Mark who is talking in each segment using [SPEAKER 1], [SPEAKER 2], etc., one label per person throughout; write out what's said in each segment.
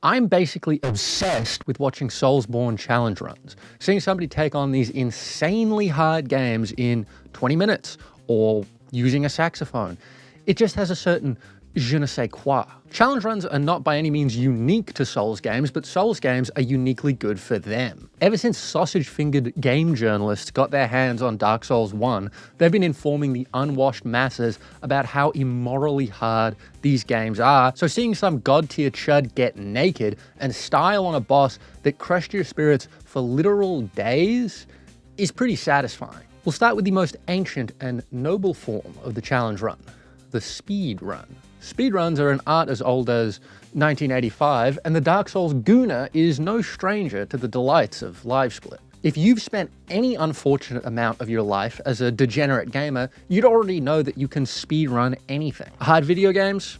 [SPEAKER 1] I'm basically obsessed with watching Soulsborne challenge runs, seeing somebody take on these insanely hard games in 20 minutes, or using a saxophone. It just has a certain je ne sais quoi. Challenge runs are not by any means unique to Souls games, but Souls games are uniquely good for them. Ever since sausage-fingered game journalists got their hands on Dark Souls 1, they've been informing the unwashed masses about how immorally hard these games are, so seeing some god-tier chud get naked and style on a boss that crushed your spirits for literal days is pretty satisfying. We'll start with the most ancient and noble form of the challenge run, the speed run. Speedruns are an art as old as 1985, and the Dark Souls Gooner is no stranger to the delights of LiveSplit. If you've spent any unfortunate amount of your life as a degenerate gamer, you'd already know that you can speedrun anything. Hard video games?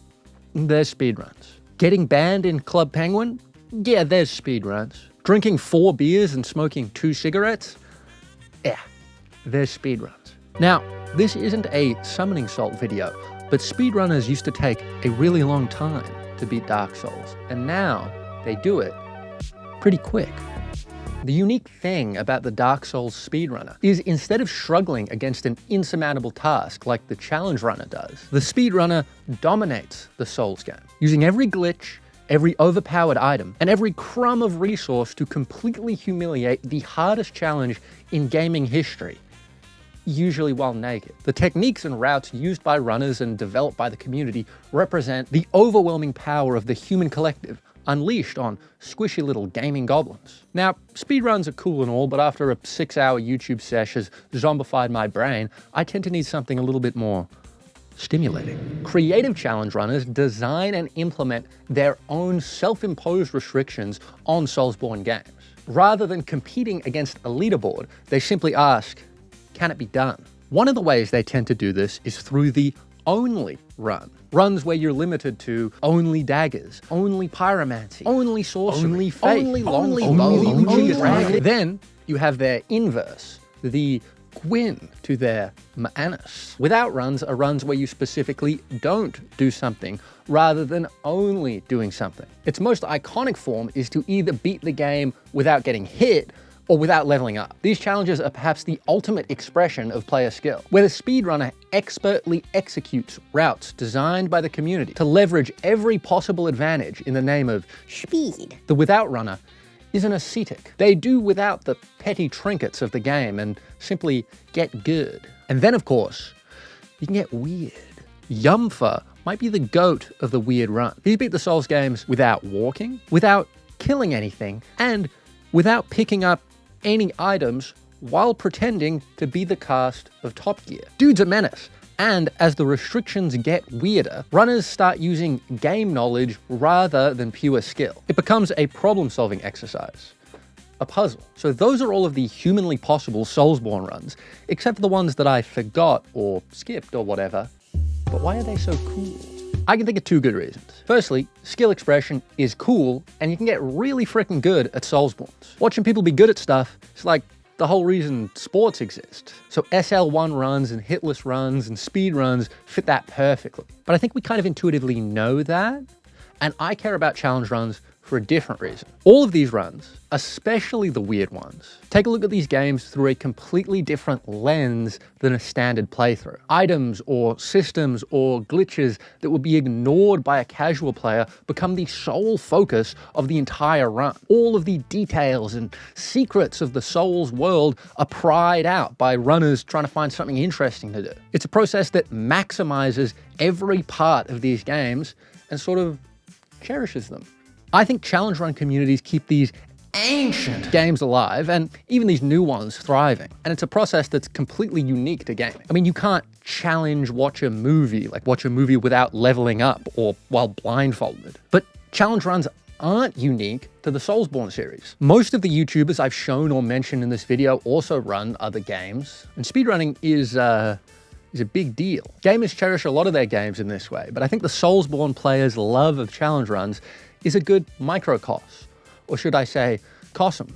[SPEAKER 1] There's speedruns. Getting banned in Club Penguin? Yeah, there's speedruns. Drinking 4 beers and smoking 2 cigarettes? Yeah, there's speedruns. Now, this isn't a Summoning Salt video, but speedrunners used to take a really long time to beat Dark Souls, and now they do it pretty quick. The unique thing about the Dark Souls speedrunner is instead of struggling against an insurmountable task like the challenge runner does, the speedrunner dominates the Souls game, using every glitch, every overpowered item, and every crumb of resource to completely humiliate the hardest challenge in gaming history, usually while naked. The techniques and routes used by runners and developed by the community represent the overwhelming power of the human collective unleashed on squishy little gaming goblins. Now, speedruns are cool and all, but after a 6-hour YouTube sesh has zombified my brain, I tend to need something a little bit more stimulating. Creative challenge runners design and implement their own self-imposed restrictions on Soulsborne games. Rather than competing against a leaderboard, they simply ask, can it be done? One of the ways they tend to do this is through the only run. Runs where you're limited to only daggers, only pyromancy, only sorcery, only faith, only long dragon. Then you have their inverse, the Gwyn to their Ma'anis. Without runs are runs where you specifically don't do something rather than only doing something. Its most iconic form is to either beat the game without getting hit or without leveling up. These challenges are perhaps the ultimate expression of player skill, where the speedrunner expertly executes routes designed by the community to leverage every possible advantage in the name of speed. The without runner is an ascetic. They do without the petty trinkets of the game and simply get good. And then, of course, you can get weird. Yumfa might be the goat of the weird run. He's beat the Souls games without walking, without killing anything, and without picking up any items while pretending to be the cast of Top Gear. Dude's a menace. And as the restrictions get weirder, runners start using game knowledge rather than pure skill. It becomes a problem-solving exercise, a puzzle. So those are all of the humanly possible Soulsborne runs, except for the ones that I forgot or skipped or whatever. But why are they so cool? I can think of 2 good reasons. Firstly, skill expression is cool, and you can get really freaking good at Soulsbornes. Watching people be good at stuff is like the whole reason sports exist. So SL1 runs and hitless runs and speed runs fit that perfectly. But I think we kind of intuitively know that, and I care about challenge runs for a different reason. All of these runs, especially the weird ones, take a look at these games through a completely different lens than a standard playthrough. Items or systems or glitches that would be ignored by a casual player become the sole focus of the entire run. All of the details and secrets of the Souls world are pried out by runners trying to find something interesting to do. It's a process that maximizes every part of these games and sort of cherishes them. I think challenge run communities keep these ancient games alive and even these new ones thriving. And it's a process that's completely unique to gaming. I mean, you can't watch a movie without leveling up or while blindfolded. But challenge runs aren't unique to the Soulsborne series. Most of the YouTubers I've shown or mentioned in this video also run other games, and speedrunning is a big deal. Gamers cherish a lot of their games in this way, but I think the Soulsborne players' love of challenge runs is a good microcosm, or should I say, cosm,